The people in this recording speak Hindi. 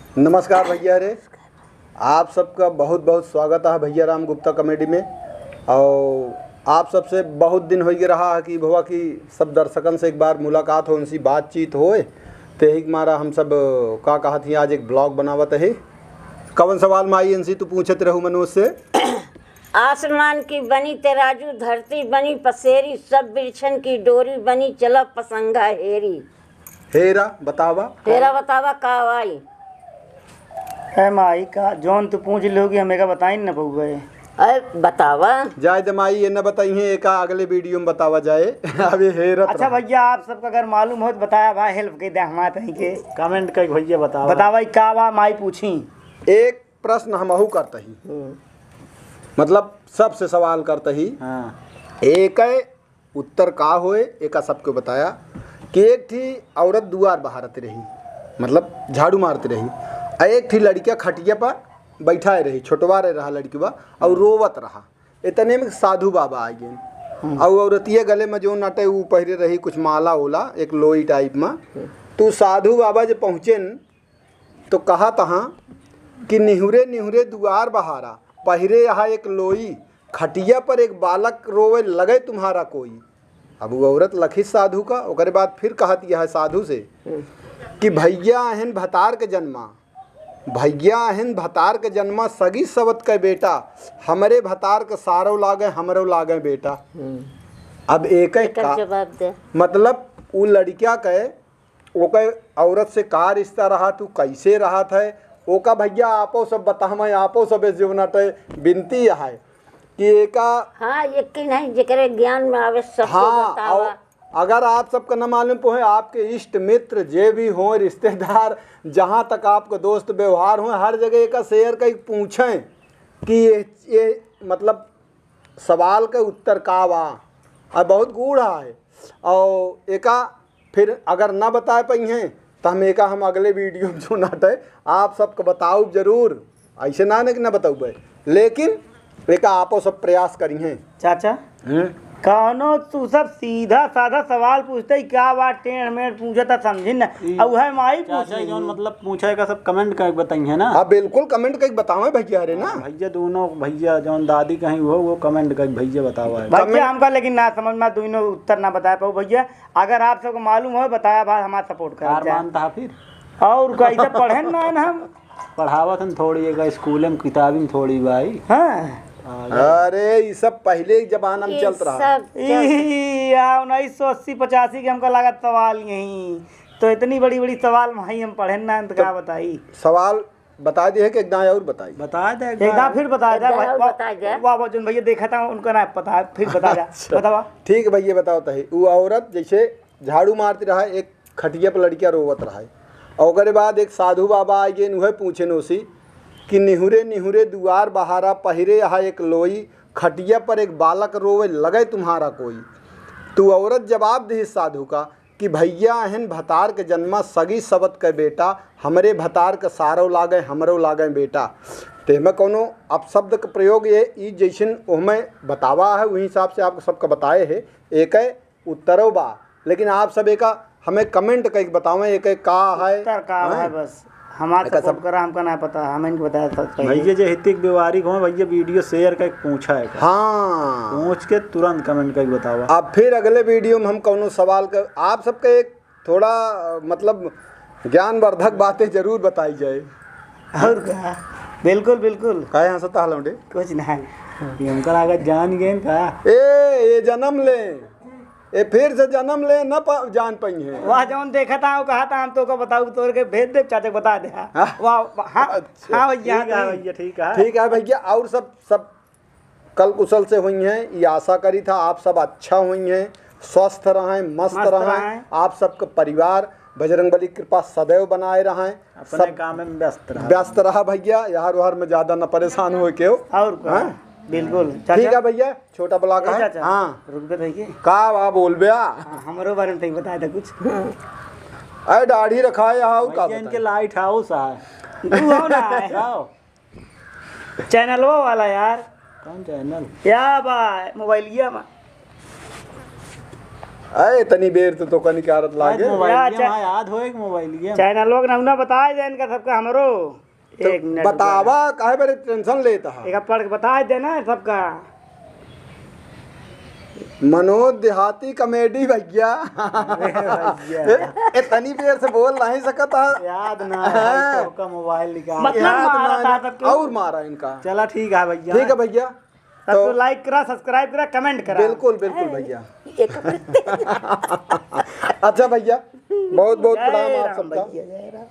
नमस्कार भैया रे, आप सबका बहुत बहुत स्वागत है भैया राम गुप्ता कॉमेडी में। और आप सबसे बहुत दिन हो रहा है कि भवा की सब दर्शकन से एक बार मुलाकात हो, उनसी बातचीत होए। ते ही मारा हम सब का कहा थी आज एक ब्लॉग बनावत है। कवन सवाल में आई इनसी तू पूछत रहू मनोज से। आसमान की बनी तराजू, धरती बनी पसेरी, सब बिरछन की डोरी बनी, चला पसंगा हेरी। हेरा बतावा, तेरा बतावा का आई है माई का जौन तू पूछ लोगी हमें का बताई न पऊगा। अरे बतावा जाए दमाई ये न बताइए, एक अगले वीडियो में बतावा जाए। अभी हेरत अच्छा भैया आप सबका अगर मालूम हो तो बताया भाई, हेल्प कर दे हमारे तहीं के कमेंट कर भैया बतावा का बा माई पूछी। एक प्रश्न हमहू करते ही, मतलब सबसे सवाल करते ही। हाँ। एक उत्तर का होए एक सबको बताया कि एक थी औरत दुआर बहारती रही, मतलब झाड़ू मारती रही। एक थी लड़किया खटिया पर बैठाए रही, छोटवा रहा लड़कीवा और रोवत रहा। इतने में साधु बाबा आ गए और औरतिया गले में जो नटे वो पहरे रही कुछ माला ओला, एक लोई टाइप में। तो साधु बाबा जब पहुँचे तो कहा तहाँ कि निहुरे निहुरे दुआर बहारा, पहरे यहाँ एक लोई, खटिया पर एक बालक रोवे लगे तुम्हारा कोई। अब वो औरत लखी साधु का। ओकरे बाद फिर कहती है साधु से कि भैया अहन भतार के जन्मा, भैया अहन भतार के जन्मा, सगी सवत के बेटा, हमरे भतार के सारो लागे हमरो लागे बेटा। अब एक का जवाब दे, मतलब वो लड़किया के ओके औरत से का रिश्ता रहा, तू कैसे रहा था ओका भैया आपो सब बतावा, आपो सब जीवना बिनती है कि एका। हाँ यकीन है जेकरे ज्ञान में आवे सब हाँ, बतावा। अगर आप सबका न मालूम पोहे, आपके इष्ट मित्र जे भी हों, रिश्तेदार, जहाँ तक आपका दोस्त व्यवहार हो, हर जगह का शेयर का पूछें कि ये मतलब सवाल का उत्तर का बा। और बहुत गूढ़ा है और एका फिर अगर ना बता पाई हैं तो हम एका हम अगले वीडियो में जो नाटे आप सबको बताओ जरूर। ऐसे ना कि ना बताऊ, लेकिन एका आपो सब प्रयास करी हैं। चाचा कौनो तू सब सीधा साधा सवाल पूछते क्या बात टेढ़ मेढ़ पूछता समझी न। अब है माई पूछे जौन मतलब पूछे का सब कमेंट करके बताइए ना। हाँ बिल्कुल कमेंट करके बताओ भैया रे ना। भैया दोनों भैया जौन दादी कहीं वो कमेंट करके भैया बतावा है। भैया हमका लेकिन ना समझ में दोनों उत्तर ना बता पाओ भैया। अगर आप सबको मालूम हो बताया भाई हमारा सपोर्ट हार कर मानता है फिर और कैसे पढ़े ना हम पढ़ावत हम थोड़ी एक स्कूल में किताबी में थोड़ी भाई। हाँ अरे ये सब पहले जमाना में चलत रहा। 1980-85 के हमको लगा सवाल यही तो इतनी बड़ी बड़ी सवाल भाई हम पढ़े ना तो क्या बताई। सवाल बता दिए कि एकदम और बताई। बता दे एकदम फिर बता दे बता दे। वाह जो भैया देखा था उनका ना पता फिर बता जा बतावा। ठीक है भैया बताओ तही। वो औरत जैसे झाड़ू मारती रहा, एक खटिया पर लड़किया रोवत रहा, और ओकरे बाद एक साधु बाबा आ गए, वह पूछे नोसी कि निहुरे निहुरे दुआर बहारा, पहरे यहाँ एक लोई, खटिया पर एक बालक रोवे लगे तुम्हारा कोई। तू औरत जवाब दी साधु का कि भैया अहन भतार के जन्मा, सगी सबत के बेटा, हमरे भतार के सारो लागे हमरो लागे बेटा। तेमें कोनो अपशब्द का प्रयोग ये जैसन ओहमें बतावा है वही हिसाब से आपको सबका बताए है। एक उत्तरों बा, लेकिन आप सब एक हमें कमेंट करके बताओ एक का है उत्तर का है। बस हमारा सब करा हमका ना पता, हमें नहीं बताया था भैया जो हितिक व्यवहारिक हो भैया वीडियो शेयर करके पूछा है। हाँ पूछ के तुरंत कमेंट करके बतावा। अब फिर अगले वीडियो में हम कौनो सवाल कर आप सबके एक थोड़ा मतलब ज्ञानवर्धक बातें जरूर बताई जाए। और क्या बिल्कुल बिल्कुल का यहाँ सता हलौंडे कुछ ना हमका अगर जान गए का ये जन्म ले, ये फिर से जन्म ले न जान पाई है। वह जौन देखा था वो कहा था हम तो को बताऊ तोड़ के भेज दे चाचा बता दे। वाह हाँ अच्छा। हाँ भैया भैया ठीक है ठीक है भैया। और सब कल कुशल से हुई हैं, ये आशा करी था आप सब अच्छा हुई हैं, स्वस्थ रहें, मस्त रहें। आप सबका परिवार बजरंगबली कृपा सदैव बनाए रहें, अपने काम में व्यस्त रहा भैया, यार वार में ज्यादा न परेशान हो के। और बिल्कुल ठीक है भैया। छोटा ब्लॉक है। हाँ रुक दे भैया का बा बोल बया हमारे बारे में बता दे कुछ। अरे दाढ़ी रखा है यहाँ का इनके लाइट हाउस है चैनल वो वाला यार। कौन चैनल क्या बा मोबाइलिया में अरे तनी बेर तो कनी कारत लागे मोबाइल अच्छा। याद हो एक मोबाइल चैनल लोग ना बताए दे इनका सबका हमरो एक मिनट बतावा काहे बड़े टेंशन लेता है। एक पढ़ के बताए देना सबका। मनोज देहाती कॉमेडी भैया ए तनी देर से बोल नहीं सकता याद ना है तो का मोबाइल निकाल मतलब मारा था सबके। और मारा इनका। चला ठीक है भैया। ठीक है भैया तो लाइक करा, सब्सक्राइब करा, कमेंट करा। बिल्कुल बिल्कुल भैया। एक अच्छा भैया बहुत बहुत प्रणाम आप जय राम सबका। भैया, जय राम।